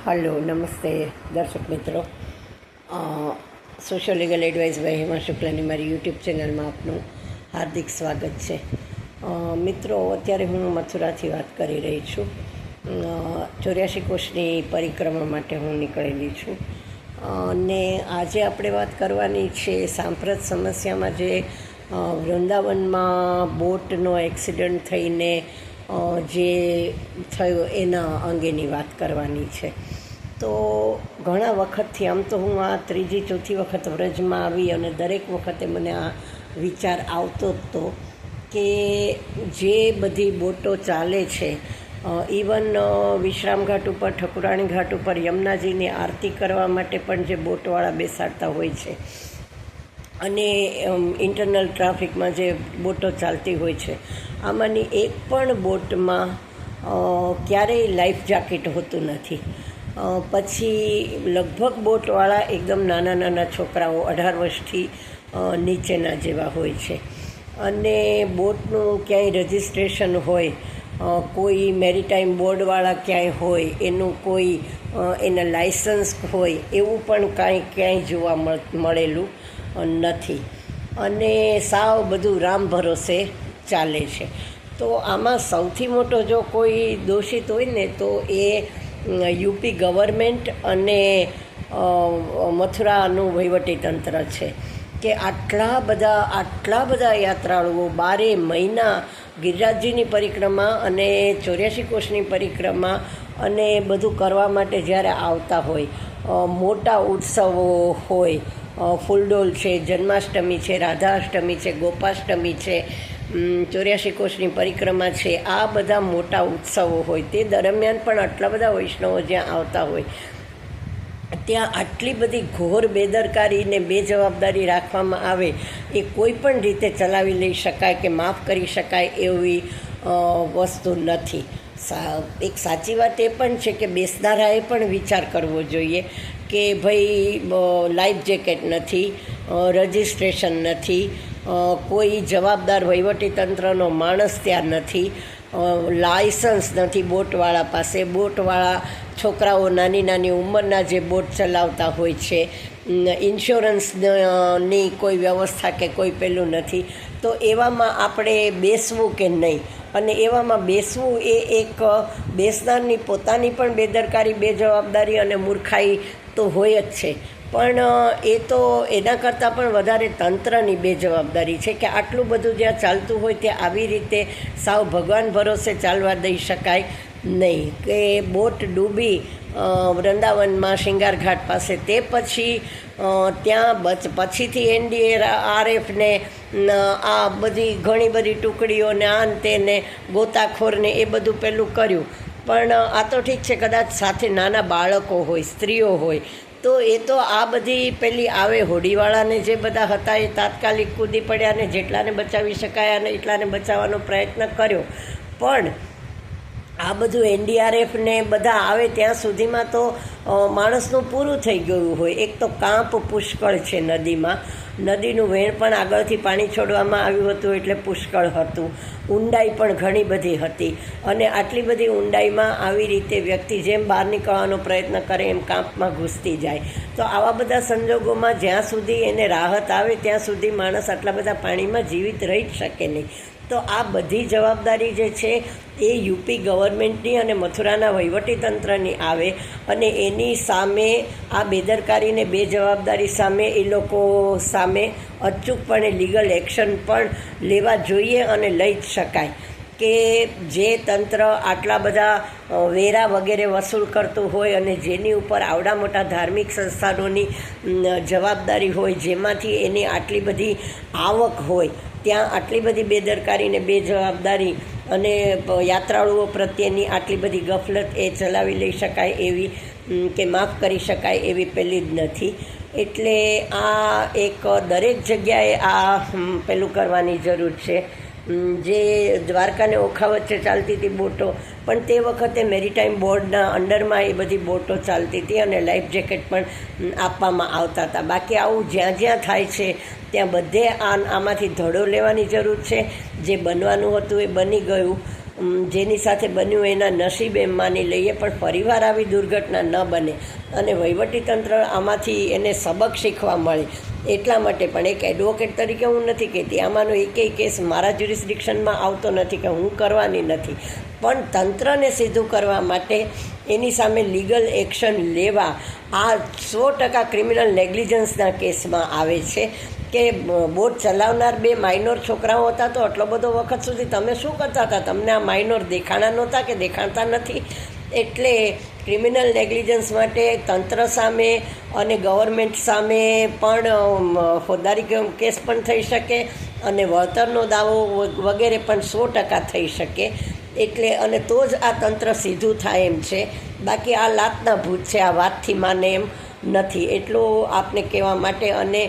Hello, નમસ્તે દર્શક મિત્રો. Social legal advice by Hema શુક્લાની મારી યુટ્યુબ ચેનલમાં આપનું હાર્દિક સ્વાગત છે. મિત્રો, અત્યારે હું મથુરાથી વાત કરી રહી છું. 84 કોષની પરિક્રમા માટે હું નીકળેલી છું અને આજે આપણે વાત કરવાની છે સાંપ્રત સમસ્યામાં જે વૃંદાવનમાં બોટનો એક્સિડન્ટ થઈને જે થયો એના અંગેની વાત કરવાની છે. તો ઘણા વખતથી, આમ તો હું આ ત્રીજી ચોથી વખત વ્રજમાં આવી અને દરેક વખતે મને આ વિચાર આવતો જ હતો કે જે બધી બોટો ચાલે છે, ઇવન વિશ્રામ ઘાટ ઉપર, ઠકુરાણી ઘાટ ઉપર યમુનાજીની આરતી કરવા માટે પણ જે બોટવાળા બેસાડતા હોય છે અને ઇન્ટરનલ ટ્રાફિકમાં જે બોટો ચાલતી હોય છે, આમાંની એક પણ બોટમાં ક્યારેય લાઈફ જાકેટ હોતું નથી. પછી લગભગ બોટવાળા એકદમ નાના નાના છોકરાઓ 18 વર્ષથી નીચેના જેવા હોય છે અને બોટનું ક્યાંય રજિસ્ટ્રેશન હોય, કોઈ મેરીટાઈમ બોર્ડવાળા ક્યાંય હોય, એનું કોઈ એના લાઇસન્સ હોય, એવું પણ ક્યાંય જોવા મળેલું નથી અને સાવ બધું રામ ભરોસે ચાલે છે. તો આમાં સૌથી મોટો જો કોઈ દોષિત હોય ને તો એ યુપી ગવર્મેન્ટ અને મથુરાનું વહીવટીતંત્ર છે કે આટલા બધા યાત્રાળુઓ 12 મહિના ગિરિરાજજીની પરિક્રમા અને 84 કોષની પરિક્રમા અને બધું કરવા માટે જ્યારે આવતા હોય, મોટા ઉત્સવો હોય, ફૂલડોલ છે, જન્માષ્ટમી છે, રાધાષ્ટમી છે, ગોપાષ્ટમી છે, 84 કોષની પરિક્રમા છે, આ બધા મોટા ઉત્સવો હોય, તે દરમિયાન પણ આટલા બધા વૈષ્ણવો જ્યાં આવતા હોય ત્યાં આટલી બધી ઘોર બેદરકારી ને બેજવાબદારી રાખવામાં આવે એ કોઈ પણ રીતે ચલાવી લઈ શકાય કે માફ કરી શકાય એવી વસ્તુ નથી. એક સાચી વાત એ પણ છે કે બેસનારાએ પણ વિચાર કરવો જોઈએ કે ભાઈ લાઈફ જેકેટ નથી, રજિસ્ટ્રેશન નથી, કોઈ જવાબદાર વહીવટીતંત્રનો માણસ ત્યાં નથી, લાયસન્સ નથી બોટવાળા પાસે, બોટવાળા છોકરાઓ નાની નાની ઉંમરના જે બોટ ચલાવતા હોય છે, ઇન્સ્યોરન્સની કોઈ વ્યવસ્થા કે કોઈ પેલું નથી. તો એવામાં આપણે બેસવું કે નહીં? અને એવામાં બેસવું એ એક બેસનારની પોતાની પણ બેદરકારી, બેજવાબદારી અને મૂર્ખાઈ તો હોય જ છે, પણ એ તો એના કરતાં પણ વધારે તંત્રની બેજવાબદારી છે કે આટલું બધું જ્યાં ચાલતું હોય ત્યાં આવી રીતે સાવ ભગવાન ભરોસે ચાલવા દઈ શકાય નહીં. કે બોટ ડૂબી વૃંદાવનમાં શિંગાર ઘાટ પાસે, તે પછી ત્યાં પછીથી NDRFને આ બધી ઘણી બધી ટુકડીઓને આન તેને ગોતાખોરને એ બધું પેલું કર્યું, પણ આ તો ઠીક છે, કદાચ સાથે નાના બાળકો હોય, સ્ત્રીઓ હોય, તો એ તો આ બધી પેલી આવે હોડીવાળાને જે બધા હતા એ તાત્કાલિક કૂદી પડ્યા ને જેટલાને બચાવી શકાય અને એટલાને બચાવવાનો પ્રયત્ન કર્યો. પણ આ બધું NDRF ને બધા આવે ત્યાં સુધીમાં તો માણસનું પૂરું થઈ ગયું હોય. એક તો કાંપ પુષ્કળ છે નદીમાં, નદીનું વહેણ પણ આગળથી પાણી છોડવામાં આવ્યું હતું એટલે પુષ્કળ હતું, ઊંડાઈ પણ ઘણી બધી હતી અને આટલી બધી ઊંડાઈમાં આવી રીતે વ્યક્તિ જેમ બહાર નીકળવાનો પ્રયત્ન કરે એમ કાંપમાં ઘૂસતી જાય. તો આવા બધા સંજોગોમાં જ્યાં સુધી એને રાહત આવે ત્યાં સુધી માણસ આટલા બધા પાણીમાં જીવિત રહી જ શકે નહીં. તો આ બધી જવાબદારી જે છે એ યુપી ગવર્મેન્ટની અને મથુરાના વહીવટીતંત્રની આવે અને એની સામે આ બેદરકારીને બેજવાબદારી સામે એ લોકો સામે અચૂકપણે લીગલ એક્શન પણ લેવા જોઈએ અને લઈ જ શકાય. કે જે તંત્ર આટલા બધા વેરા વગેરે વસૂલ કરતું હોય અને જેની ઉપર આવડા મોટા ધાર્મિક સંસ્થાનોની જવાબદારી હોય, જેમાંથી એની આટલી બધી આવક હોય, ત્યાં આટલી બધી બેદરકારી ને બેજવાબદારી અને યાત્રાળુઓ પ્રત્યેની આટલી બધી ગફલત એ ચલાવી લઈ શકાય એવી કે માફ કરી શકાય એવી પેલી જ નથી. એટલે આ એક દરેક જગ્યાએ આ પેલું કરવાની જરૂર છે. જે દ્વારકાને ઓખા વચ્ચે ચાલતી હતી બોટો, પણ તે વખતે મેરીટાઈમ બોર્ડના અંડરમાં એ બધી બોટો ચાલતી હતી અને લાઈફ જેકેટ પણ આપવામાં આવતા હતા. બાકી આવું જ્યાં જ્યાં થાય છે ત્યાં બધે આમાંથી ધડો લેવાની જરૂર છે. જે બનવાનું હતું એ બની ગયું, જેની સાથે બન્યું એના નસીબ એમ માની લઈએ, પણ ફરીવાર આવી દુર્ઘટના ન બને અને વહીવટીતંત્ર આમાંથી એને સબક શીખવા મળે એટલા માટે. પણ એક એડવોકેટ તરીકે હું નથી કહેતી, આમાંનો એકેય કેસ મારા જ્યુરિસ્ડિક્શનમાં આવતો નથી કે હું કરવાની નથી, પણ તંત્રને સીધું કરવા માટે એની સામે લીગલ એક્શન લેવા આ 100% ક્રિમિનલ નેગ્લિજન્સના કેસમાં આવે છે. કે બોટ ચલાવનાર 2 માઇનોર છોકરાઓ હતા, તો આટલો બધો વખત સુધી તમે શું કરતા હતા? તમને આ માઇનોર દેખાણા નહોતા કે દેખાતા નથી? એટલે ક્રિમિનલ નેગ્લિજન્સ માટે તંત્ર સામે અને ગવર્મેન્ટ સામે પણ ફોજદારી કેસ પણ થઈ શકે અને વળતરનો દાવો વગેરે પણ 100% થઈ શકે. એટલે અને તો જ આ તંત્ર સીધું થાય એમ છે, બાકી આ લાતના ભૂત છે, આ વાતથી માને એમ નથી. એટલું આપને કહેવા માટે. અને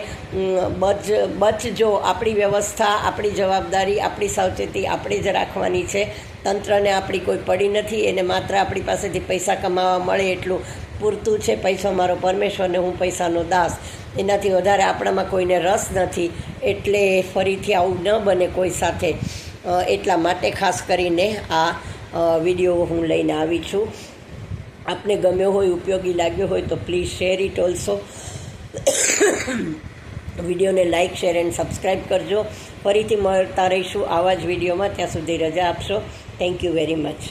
બચજો, આપણી વ્યવસ્થા, આપણી જવાબદારી, આપણી સાવચેતી આપણે જ રાખવાની છે. તંત્રને આપણી કોઈ પડી નથી, એને માત્ર આપણી પાસેથી પૈસા કમાવા મળે એટલું પૂરતું છે. પૈસો મારો પરમેશ્વર ને હું પૈસાનો દાસ, એનાથી વધારે આપણામાં કોઈને રસ નથી. એટલે ફરીથી આવું ન બને કોઈ સાથે, એટલા માટે ખાસ કરીને આ વિડીયો હું લઈને આવી છું. આપને ગમ્યો હોય, ઉપયોગી લાગ્યો હોય તો પ્લીઝ શેર ઇટ ઓલ્સો. વિડીયોને લાઇક, શેર એન્ડ સબસ્ક્રાઈબ કરજો. ફરીથી મળતા રહીશું આવા જ વિડીયોમાં. ત્યાં સુધી રજા આપશો. Thank you very much.